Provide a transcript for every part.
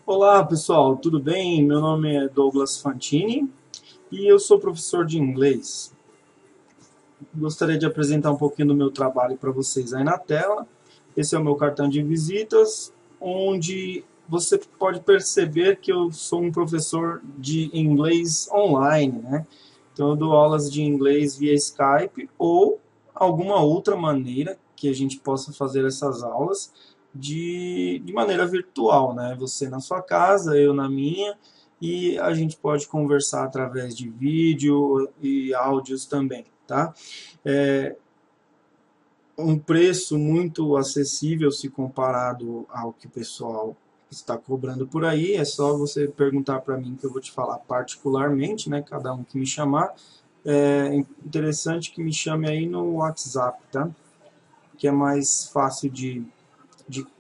Olá pessoal, tudo bem? Meu nome é Douglas Fantini e eu sou professor de inglês. Gostaria de apresentar um pouquinho do meu trabalho para vocês aí na tela. Esse é o meu cartão de visitas, onde você pode perceber que eu sou um professor de inglês online, né? Então eu dou aulas de inglês via Skype ou alguma outra maneira que a gente possa fazer essas aulas de maneira virtual, né? Você na sua casa, eu na minha, e a gente pode conversar através de vídeo e áudios também, tá? É um preço muito acessível se comparado ao que o pessoal está cobrando por aí. É só você perguntar para mim que eu vou te falar particularmente, né? Cada um que me chamar. É interessante que me chame aí no WhatsApp, tá? Que é mais fácil de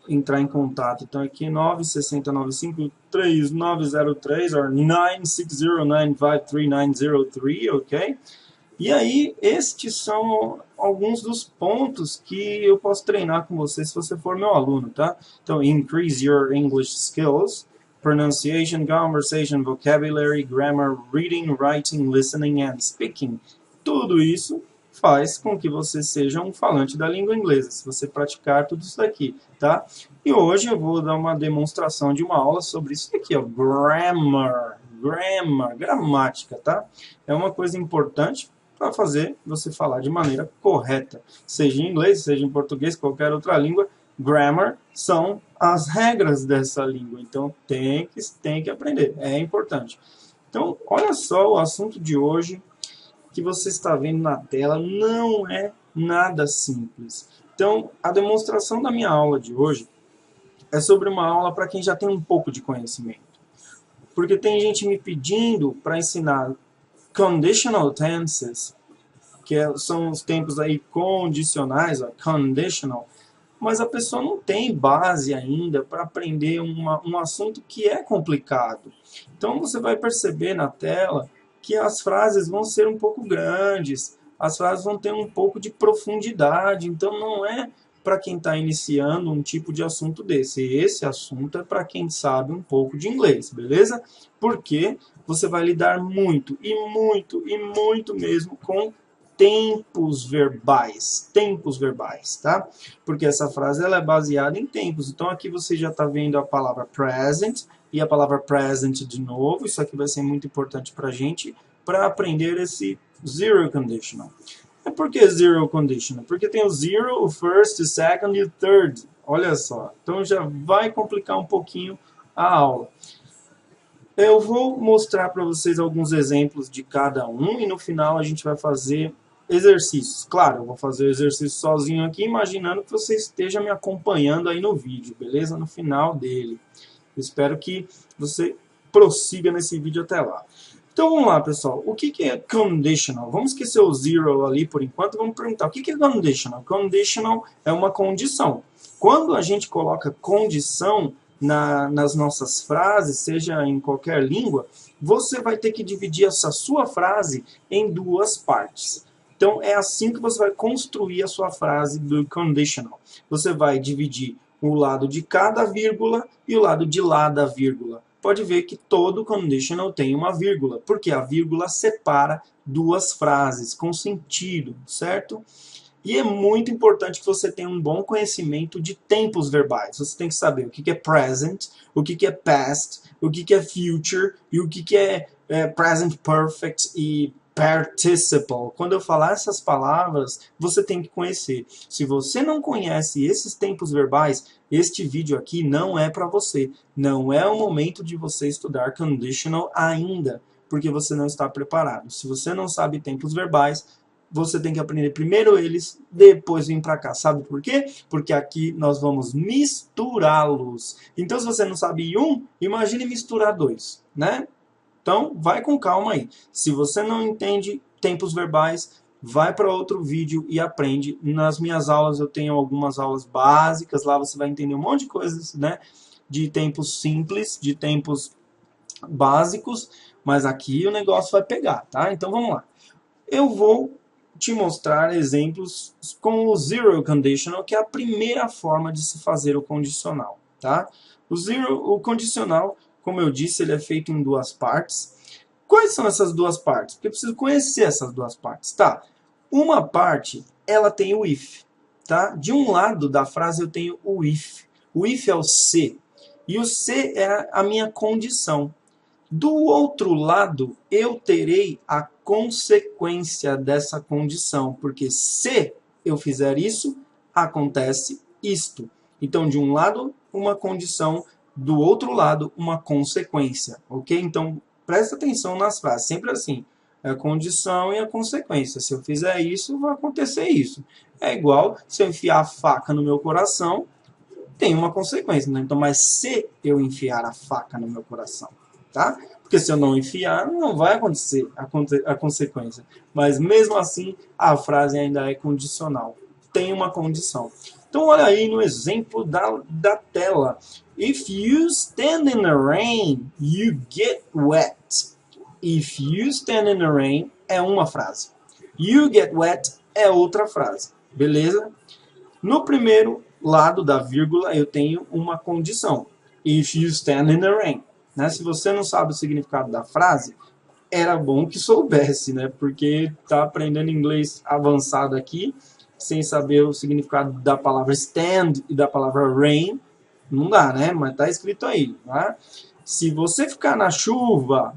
entrar em contato. Então aqui 960953903 ou 960953903, ok? E aí, estes são alguns dos pontos que eu posso treinar com você se você for meu aluno, tá? Então, increase your English skills, pronunciation, conversation, vocabulary, grammar, reading, writing, listening and speaking. Tudo isso faz com que você seja um falante da língua inglesa, se você praticar tudo isso daqui, tá? E hoje eu vou dar uma demonstração de uma aula sobre isso aqui, ó, gramática, tá? É uma coisa importante para fazer você falar de maneira correta. Seja em inglês, seja em português, qualquer outra língua, grammar são as regras dessa língua. Então, tem que aprender, é importante. Então, olha só o assunto de hoje que você está vendo na tela, não é nada simples. Então, a demonstração da minha aula de hoje é sobre uma aula para quem já tem um pouco de conhecimento. Porque tem gente me pedindo para ensinar conditional tenses, são os tempos aí condicionais, ó, conditional, mas a pessoa não tem base ainda para aprender um assunto que é complicado. Então você vai perceber na tela que as frases vão ser um pouco grandes, as frases vão ter um pouco de profundidade, então não é para quem está iniciando um tipo de assunto desse. Esse assunto é para quem sabe um pouco de inglês, beleza? Porque você vai lidar muito, e muito, e muito mesmo com tempos verbais, tá? Porque essa frase ela é baseada em tempos. Então aqui você já está vendo a palavra present e a palavra present de novo. Isso aqui vai ser muito importante para a gente para aprender esse zero conditional. Por que zero conditional? Porque tem o zero, o first, o second e o third. Olha só. Então já vai complicar um pouquinho a aula. Eu vou mostrar para vocês alguns exemplos de cada um e no final a gente vai fazer exercícios. Claro, eu vou fazer o exercício sozinho aqui, imaginando que você esteja me acompanhando aí no vídeo, beleza? No final dele. Eu espero que você prossiga nesse vídeo até lá. Então vamos lá, pessoal. O que é conditional? Vamos esquecer o zero ali por enquanto. Vamos perguntar o que é conditional? Conditional é uma condição. Quando a gente coloca condição nas nossas frases, seja em qualquer língua, você vai ter que dividir essa sua frase em duas partes. Então é assim que você vai construir a sua frase do conditional. Você vai dividir o lado de cada vírgula e o lado de lá da vírgula. Pode ver que todo conditional tem uma vírgula, porque a vírgula separa duas frases com sentido, certo? E é muito importante que você tenha um bom conhecimento de tempos verbais. Você tem que saber o que é present, o que é past, o que é future e o que é present perfect e participle. Quando eu falar essas palavras, você tem que conhecer. Se você não conhece esses tempos verbais, este vídeo aqui não é para você. Não é o momento de você estudar conditional ainda, porque você não está preparado. Se você não sabe tempos verbais, você tem que aprender primeiro eles, depois vir para cá. Sabe por quê? Porque aqui nós vamos misturá-los. Então, se você não sabe um, imagine misturar dois, né? Então, vai com calma aí. Se você não entende tempos verbais, vai para outro vídeo e aprende. Nas minhas aulas, eu tenho algumas aulas básicas. Lá você vai entender um monte de coisas, né? De tempos simples, de tempos básicos. Mas aqui o negócio vai pegar, tá? Então, vamos lá. Eu vou te mostrar exemplos com o zero conditional, que é a primeira forma de se fazer o condicional. tá? O condicional, como eu disse, ele é feito em duas partes. Quais são essas duas partes? Porque eu preciso conhecer essas duas partes, tá? Uma parte, ela tem o if, tá? De um lado da frase eu tenho o if. O if é o se. E o se é a minha condição. Do outro lado, eu terei a consequência dessa condição. Porque se eu fizer isso, acontece isto. Então, de um lado, uma condição. Do outro lado, uma consequência. Ok? Então, presta atenção nas frases. Sempre assim. A condição e a consequência. Se eu fizer isso, vai acontecer isso. É igual se eu enfiar a faca no meu coração, tem uma consequência. Né? Então, mas se eu enfiar a faca no meu coração, tá? Porque se eu não enfiar, não vai acontecer a consequência. Mas mesmo assim, a frase ainda é condicional. Tem uma condição. Então, olha aí no exemplo da tela. If you stand in the rain, you get wet. If you stand in the rain é uma frase. You get wet é outra frase. Beleza? No primeiro lado da vírgula eu tenho uma condição. If you stand in the rain. Né? Se você não sabe o significado da frase, era bom que soubesse, né? Porque tá aprendendo inglês avançado aqui, sem saber o significado da palavra stand e da palavra rain, não dá, né? Mas tá escrito aí. Tá? Se você ficar na chuva,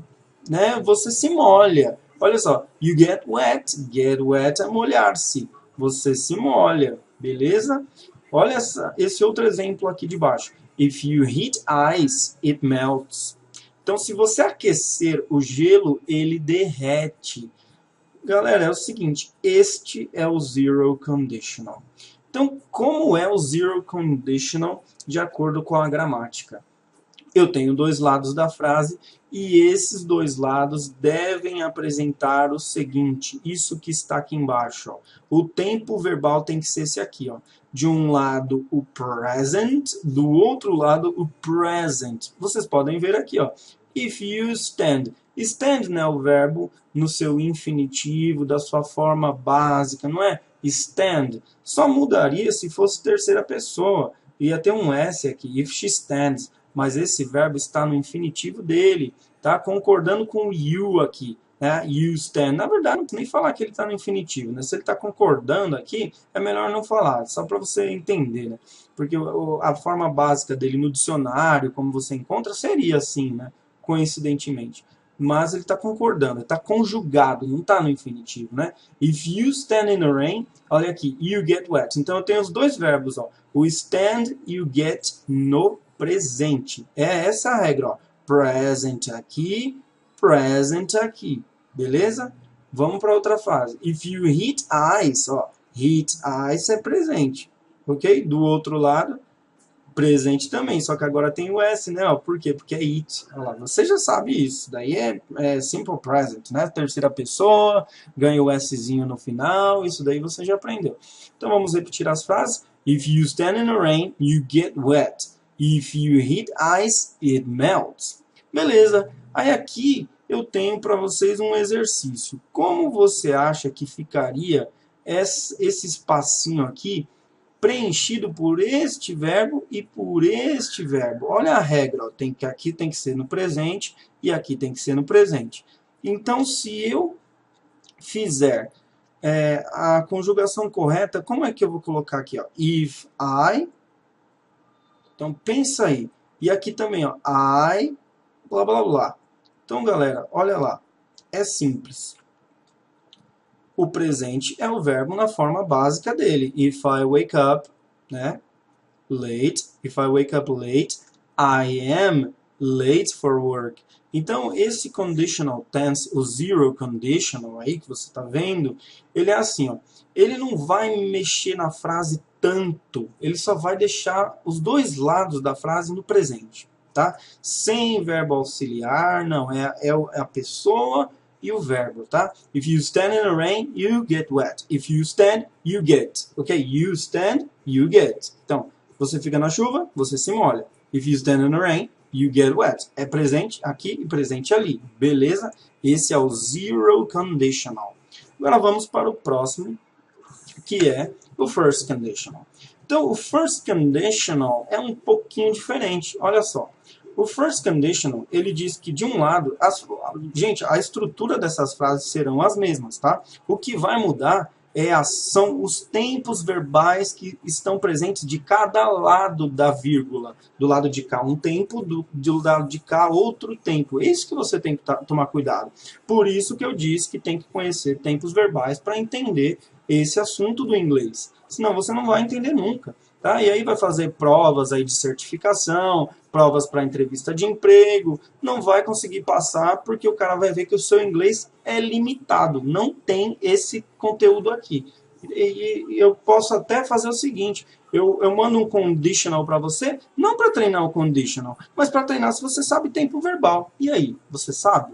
né, você se molha. Olha só, you get wet é molhar-se. Você se molha, beleza? Olha esse outro exemplo aqui de baixo. If you heat ice, it melts. Então, se você aquecer o gelo, ele derrete. Galera, é o seguinte, este é o zero conditional. Então, como é o zero conditional de acordo com a gramática? Eu tenho dois lados da frase e esses dois lados devem apresentar o seguinte, isso que está aqui embaixo. Ó. O tempo verbal tem que ser esse aqui. Ó. De um lado o present, do outro lado o present. Vocês podem ver aqui. Ó. If you stand. Stand é o verbo no seu infinitivo, da sua forma básica, não é? Stand. Só mudaria se fosse terceira pessoa. Ia ter um S aqui. If she stands. Mas esse verbo está no infinitivo dele, tá? Concordando com o you aqui, né? You stand. Na verdade, não tem nem falar que ele está no infinitivo, né? Se ele está concordando aqui, é melhor não falar, só para você entender, né? Porque a forma básica dele no dicionário, como você encontra, seria assim, né? Coincidentemente. Mas ele está concordando, está conjugado, não está no infinitivo, né? If you stand in the rain, olha aqui, you get wet. Então eu tenho os dois verbos, ó. O stand e o get no presente. É essa a regra, ó. Present aqui, present aqui. Beleza? Vamos para outra frase. If you heat ice, ó. Heat ice é presente. Ok? Do outro lado, presente também. Só que agora tem o S, né? Ó, por quê? Porque é it. Olha lá, você já sabe isso. Daí é simple present, né? Terceira pessoa, ganha o Szinho no final. Isso daí você já aprendeu. Então vamos repetir as frases. If you stand in the rain, you get wet. If you heat ice, it melts. Beleza. Aí aqui eu tenho para vocês um exercício. Como você acha que ficaria esse espacinho aqui preenchido por este verbo e por este verbo? Olha a regra. Ó. Aqui tem que ser no presente e aqui tem que ser no presente. Então, se eu fizer a conjugação correta, como é que eu vou colocar aqui? Ó? If I... Então, pensa aí. E aqui também, ó, I, blá, blá, blá. Então, galera, olha lá. É simples. O presente é o verbo na forma básica dele. If I wake up, né, late. If I wake up late, I am late for work. Então, esse conditional tense, o zero conditional aí que você está vendo, ele é assim, ó. Ele não vai mexer na frase tanto, ele só vai deixar os dois lados da frase no presente, tá? Sem verbo auxiliar, não, é a pessoa e o verbo, tá? If you stand in the rain, you get wet. If you stand, you get. Ok? You stand, you get. Então, você fica na chuva, você se molha. If you stand in the rain, you get wet. É presente aqui e presente ali. Beleza? Esse é o zero conditional. Agora vamos para o próximo, que é o first conditional. Então, o first conditional é um pouquinho diferente. Olha só. O first conditional, ele diz que, de um lado, gente, a estrutura dessas frases serão as mesmas, tá? O que vai mudar são os tempos verbais que estão presentes de cada lado da vírgula. Do lado de cá, um tempo, do lado de cá, outro tempo. É isso que você tem que tomar cuidado. Por isso que eu disse que tem que conhecer tempos verbais para entender esse assunto do inglês. Senão você não vai entender nunca. Tá? E aí vai fazer provas aí de certificação, provas para entrevista de emprego, não vai conseguir passar porque o cara vai ver que o seu inglês é limitado, não tem esse conteúdo aqui. E eu posso até fazer o seguinte, eu mando um conditional para você, não para treinar o conditional, mas para treinar se você sabe tempo verbal. E aí, você sabe?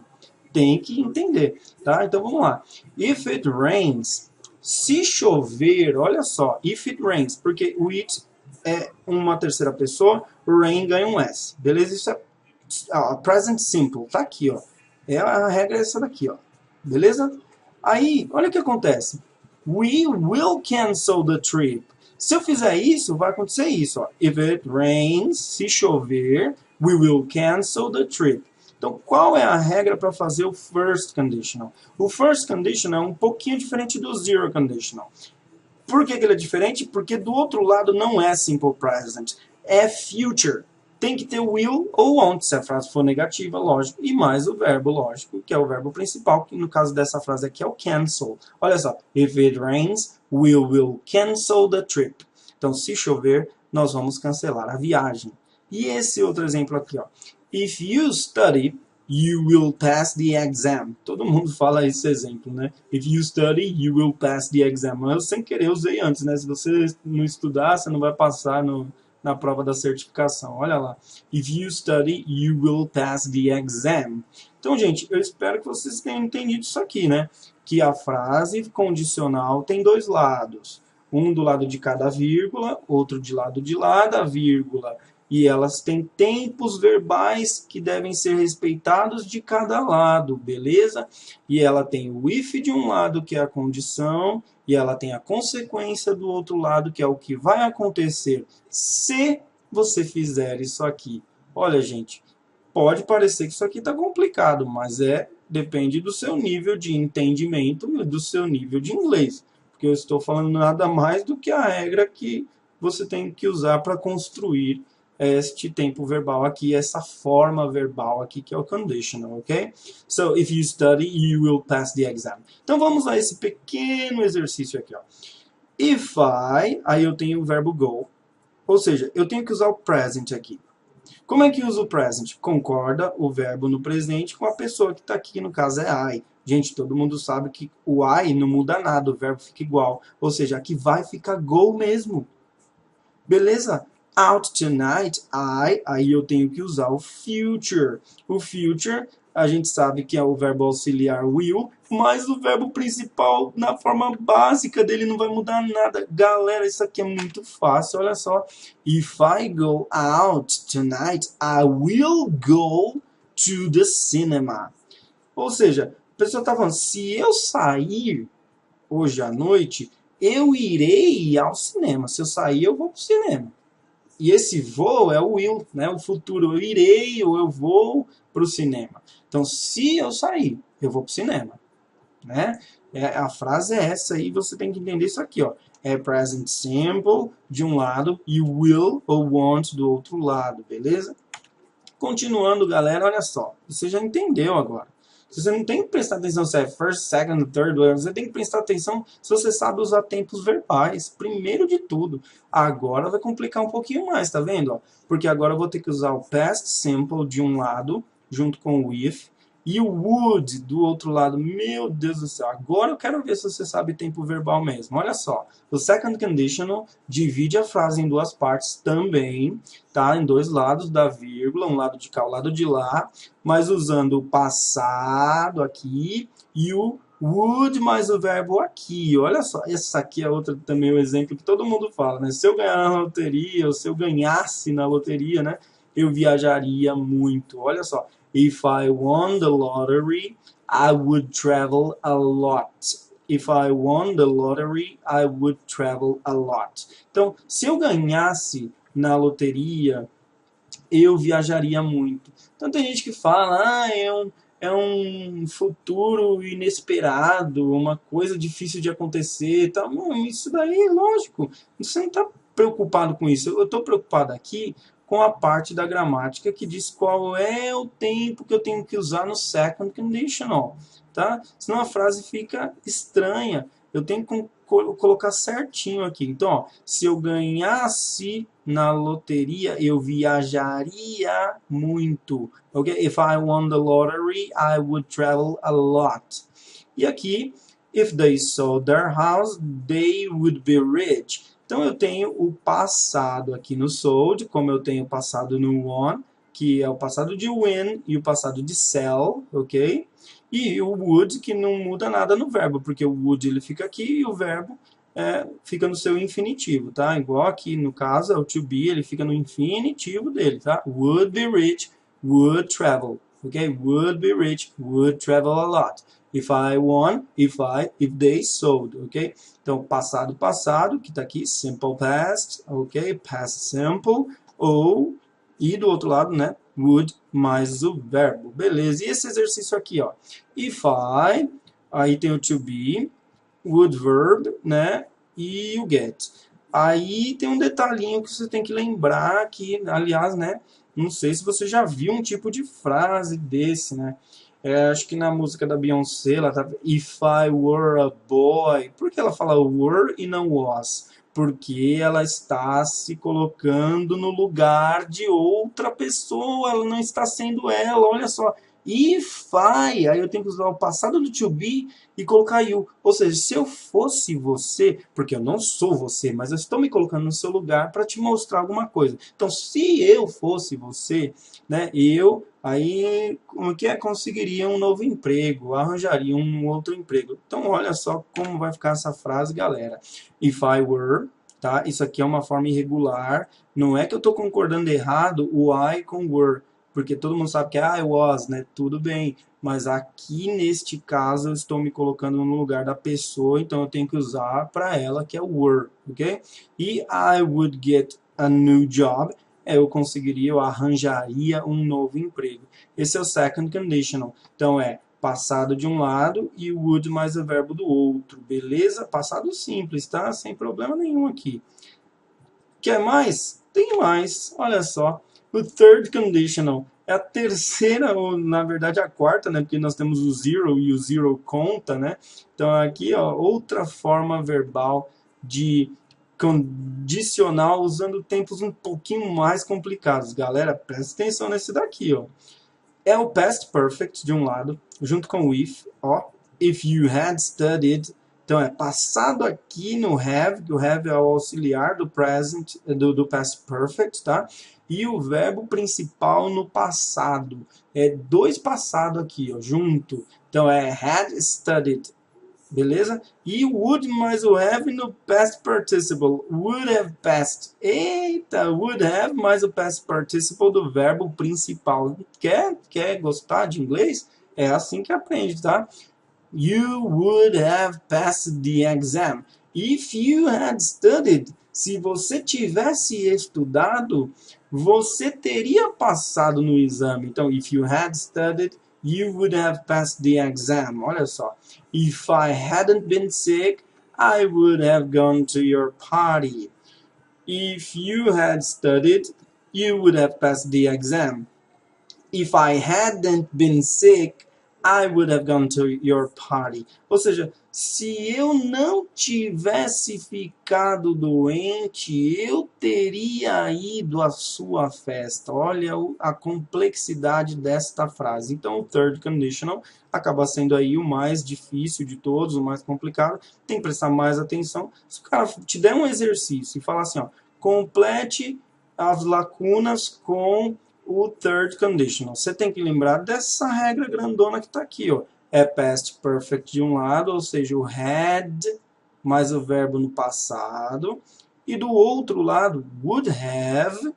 Tem que entender, tá? Então vamos lá. If it rains, se chover, olha só, if it rains, porque o it é uma terceira pessoa, o rain ganha um S, beleza? Isso é present simple, tá aqui, ó. A regra é essa daqui, ó, beleza? Aí, olha o que acontece. We will cancel the trip. Se eu fizer isso, vai acontecer isso, ó. If it rains, se chover, we will cancel the trip. Então, qual é a regra para fazer o first conditional? O first conditional é um pouquinho diferente do zero conditional. Por que ele é diferente? Porque do outro lado não é simple present, é future. Tem que ter will ou won't, se a frase for negativa, lógico, e mais o verbo, lógico, que é o verbo principal, que no caso dessa frase aqui é o cancel. Olha só, if it rains, we will cancel the trip. Então, se chover, nós vamos cancelar a viagem. E esse outro exemplo aqui, ó. If you study, you will pass the exam. Todo mundo fala esse exemplo, né? If you study, you will pass the exam. Eu sem querer usei antes, né? Se você não estudar, você não vai passar na prova da certificação. Olha lá. If you study, you will pass the exam. Então, gente, eu espero que vocês tenham entendido isso aqui, né? Que a frase condicional tem dois lados. Um do lado de cada vírgula, outro de lado de lá da vírgula. E elas têm tempos verbais que devem ser respeitados de cada lado, beleza? E ela tem o if de um lado, que é a condição, e ela tem a consequência do outro lado, que é o que vai acontecer se você fizer isso aqui. Olha, gente, pode parecer que isso aqui está complicado, mas depende do seu nível de entendimento e do seu nível de inglês. Porque eu estou falando nada mais do que a regra que você tem que usar para construir este tempo verbal aqui, essa forma verbal aqui, que é o conditional, ok? So, if you study, you will pass the exam. Então, vamos a esse pequeno exercício aqui, ó. If I, aí eu tenho o verbo go, ou seja, eu tenho que usar o present aqui. Como é que usa o present? Concorda o verbo no presente com a pessoa que está aqui, no caso é I. Gente, todo mundo sabe que o I não muda nada, o verbo fica igual. Ou seja, aqui vai ficar go mesmo. Beleza? Out tonight, aí eu tenho que usar o future. O future, a gente sabe que é o verbo auxiliar will, mas o verbo principal, na forma básica dele, não vai mudar nada. Galera, isso aqui é muito fácil, olha só. If I go out tonight, I will go to the cinema. Ou seja, a pessoa está falando, se eu sair hoje à noite, eu irei ao cinema. Se eu sair, eu vou para o cinema. E esse vou é o will, né? O futuro, eu irei ou eu vou para o cinema. Então, se eu sair, eu vou para o cinema. Né? A frase é essa aí, você tem que entender isso aqui. Ó. É present simple de um lado e will ou want do outro lado, beleza? Continuando, galera, olha só. Você já entendeu agora. Você não tem que prestar atenção se é first, second, third, você tem que prestar atenção se você sabe usar tempos verbais, primeiro de tudo. Agora vai complicar um pouquinho mais, tá vendo? Porque agora eu vou ter que usar o past simple de um lado, junto com o with, e o would do outro lado. Meu Deus do céu, agora eu quero ver se você sabe tempo verbal mesmo. Olha só, o second conditional divide a frase em duas partes também, tá? Em dois lados da vírgula, um lado de cá, um lado de lá, mas usando o passado aqui e o would mais o verbo aqui. Olha só, essa aqui é outra também o exemplo que todo mundo fala, né? Se eu ganhar na loteria, ou se eu ganhasse na loteria, né? Eu viajaria muito. Olha só. If I won the lottery, I would travel a lot. If I won the lottery, I would travel a lot. Então, se eu ganhasse na loteria, eu viajaria muito. Então tem gente que fala, é um futuro inesperado, uma coisa difícil de acontecer. Tá? Não, isso daí, lógico, você não está preocupado com isso. Eu estou preocupado aqui com a parte da gramática que diz qual é o tempo que eu tenho que usar no second conditional. Tá? Senão a frase fica estranha. Eu tenho que colocar certinho aqui. Então, ó, se eu ganhasse na loteria, eu viajaria muito. Okay? If I won the lottery, I would travel a lot. E aqui, if they sold their house, they would be rich. Então, eu tenho o passado aqui no sold, como eu tenho o passado no won, que é o passado de win e o passado de sell, ok? E o would, que não muda nada no verbo, porque o would ele fica aqui e o verbo fica no seu infinitivo, tá? Igual aqui no caso, é o to be, ele fica no infinitivo dele, tá? Would be rich, would travel, ok? Would be rich, would travel a lot. If I won, if they sold, ok? Então, passado, passado, que tá aqui, simple past, ok? Past simple, ou, e do outro lado, né? Would mais o verbo, beleza? E esse exercício aqui, ó. If I, aí tem o to be, would verb, né? E o get. Aí tem um detalhinho que você tem que lembrar que, aliás, né? Não sei se você já viu um tipo de frase desse, né? Acho que na música da Beyoncé, ela tá If I were a boy. Por que ela fala were e não was? Porque ela está se colocando no lugar de outra pessoa, ela não está sendo ela, olha só. If I, aí eu tenho que usar o passado do to be e colocar you. Ou seja, se eu fosse você, porque eu não sou você, mas eu estou me colocando no seu lugar para te mostrar alguma coisa. Então, se eu fosse você, né, eu aí como que conseguiria um novo emprego, arranjaria um outro emprego. Então, olha só como vai ficar essa frase, galera. If I were, tá? Isso aqui é uma forma irregular. Não é que eu estou concordando errado o I com were, porque todo mundo sabe que é I was, né? Tudo bem. Mas aqui, neste caso, eu estou me colocando no lugar da pessoa, então eu tenho que usar para ela, que é o were, ok? E I would get a new job, eu conseguiria, eu arranjaria um novo emprego. Esse é o second conditional. Então, é passado de um lado e would mais o verbo do outro, beleza? Passado simples, tá? Sem problema nenhum aqui. Quer mais? Tem mais, olha só. O third conditional é a terceira, ou na verdade a quarta, né? Porque nós temos o zero e o zero conta, né? Então aqui, ó, outra forma verbal de condicional usando tempos um pouquinho mais complicados. Galera, presta atenção nesse daqui, ó. É o past perfect de um lado, junto com o if, ó. If you had studied. Então, é passado aqui no have, que o have é o auxiliar do present, do past perfect, tá? E o verbo principal no passado. É dois passados aqui, ó, junto. Então, é had studied, beleza? E o would mais o have no past participle. Would have passed. Eita, would have mais o past participle do verbo principal. Quer gostar de inglês? É assim que aprende, tá? You would have passed the exam. If you had studied. Se você tivesse estudado, você teria passado no exame. Então, if you had studied, you would have passed the exam. Olha só. If I hadn't been sick, I would have gone to your party. If you had studied, you would have passed the exam. If I hadn't been sick, I would have gone to your party. Ou seja, se eu não tivesse ficado doente, eu teria ido à sua festa. Olha a complexidade desta frase. Então, o third conditional acaba sendo aí o mais difícil de todos, o mais complicado. Tem que prestar mais atenção. Se o cara te der um exercício e falar assim, ó, complete as lacunas com o third conditional. Você tem que lembrar dessa regra grandona que está aqui, ó. É past perfect de um lado, ou seja, o had mais o verbo no passado. E do outro lado, would have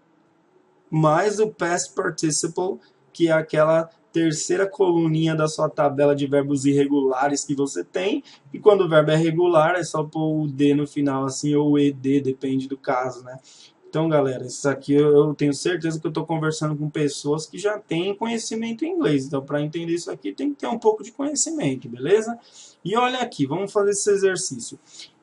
mais o past participle, que é aquela terceira coluninha da sua tabela de verbos irregulares que você tem, e quando o verbo é regular é só pôr o D no final, assim, ou o ED, depende do caso, né? Então, galera, isso aqui eu tenho certeza que eu estou conversando com pessoas que já têm conhecimento em inglês. Então, para entender isso aqui, tem que ter um pouco de conhecimento, beleza? E olha aqui, vamos fazer esse exercício.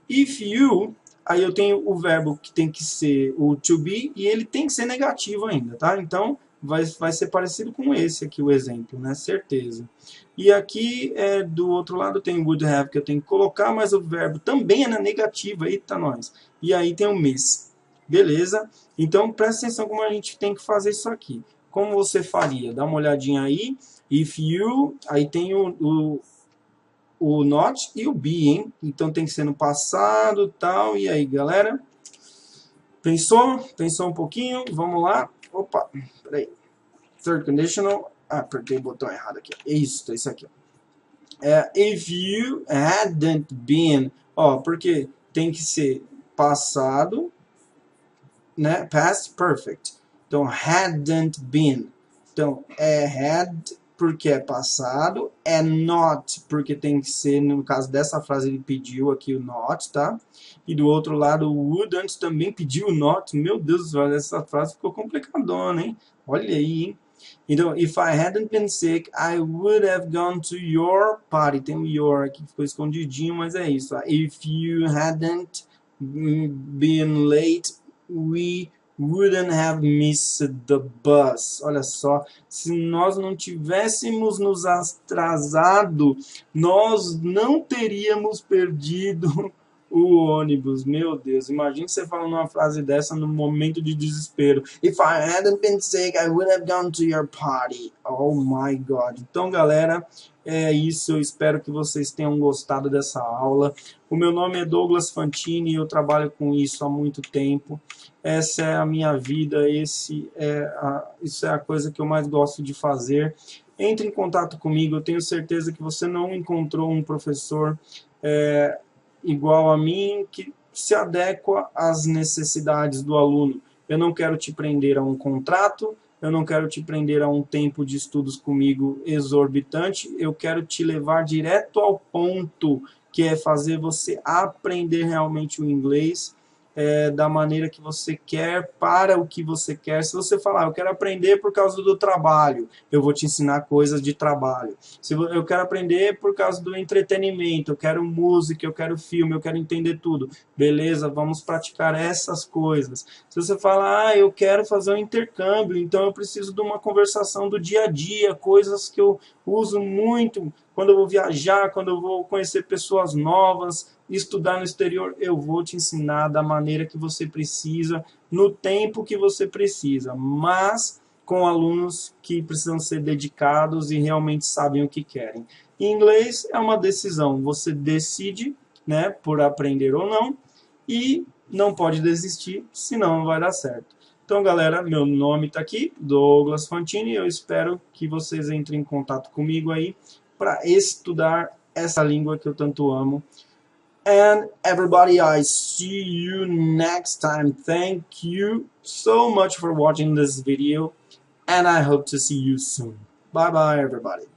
If you, aí eu tenho o verbo que tem que ser o to be, e ele tem que ser negativo ainda, tá? Então, vai ser parecido com esse aqui, o exemplo, né? Certeza. E aqui, do outro lado, tem o would have, que eu tenho que colocar, mas o verbo também é na negativa, eita nós. E aí tem o miss. Beleza? Então, presta atenção como a gente tem que fazer isso aqui. Como você faria? Dá uma olhadinha aí. If you, aí tem o not e o be, hein? Então, tem que ser no passado, tal. E aí, galera? Pensou? Pensou um pouquinho? Vamos lá. Opa, peraí. Third conditional. Ah, apertei o botão errado aqui. Isso aqui. If you hadn't been. Ó, porque tem que ser passado, né? Past perfect. Então, hadn't been. Então, had porque é passado, not porque tem que ser, no caso dessa frase ele pediu aqui o not, tá? E do outro lado, o wouldn't também pediu o not. Meu Deus do céu, essa frase ficou complicadona, hein? Olha aí, hein? Então, if I hadn't been sick, I would have gone to your party. Tem o your aqui que ficou escondidinho, mas é isso. Tá? If you hadn't been late, we wouldn't have missed the bus. Olha só, se nós não tivéssemos nos atrasado, nós não teríamos perdido o ônibus. Meu Deus, imagine você falando uma frase dessa no momento de desespero. If I hadn't been sick, I would have gone to your party. Oh my God. Então, galera, é isso. Eu espero que vocês tenham gostado dessa aula. O meu nome é Douglas Fantini e eu trabalho com isso há muito tempo. Essa é a minha vida, isso é a coisa que eu mais gosto de fazer. Entre em contato comigo, eu tenho certeza que você não encontrou um professor igual a mim, que se adequa às necessidades do aluno. Eu não quero te prender a um contrato, eu não quero te prender a um tempo de estudos comigo exorbitante, eu quero te levar direto ao ponto, que é fazer você aprender realmente o inglês, da maneira que você quer, para o que você quer. Se você falar, eu quero aprender por causa do trabalho, eu vou te ensinar coisas de trabalho. Se eu quero aprender por causa do entretenimento, eu quero música, eu quero filme, eu quero entender tudo. Beleza, vamos praticar essas coisas. Se você falar, eu quero fazer um intercâmbio, então eu preciso de uma conversação do dia a dia, coisas que eu uso muito quando eu vou viajar, quando eu vou conhecer pessoas novas, estudar no exterior, eu vou te ensinar da maneira que você precisa, no tempo que você precisa, mas com alunos que precisam ser dedicados e realmente sabem o que querem. Em inglês é uma decisão, você decide, né, por aprender ou não, e não pode desistir, senão não vai dar certo. Então, galera, meu nome está aqui, Douglas Fantini, eu espero que vocês entrem em contato comigo aí para estudar essa língua que eu tanto amo. And everybody, I see you next time. Thank you so much for watching this video, and I hope to see you soon. Bye bye, everybody.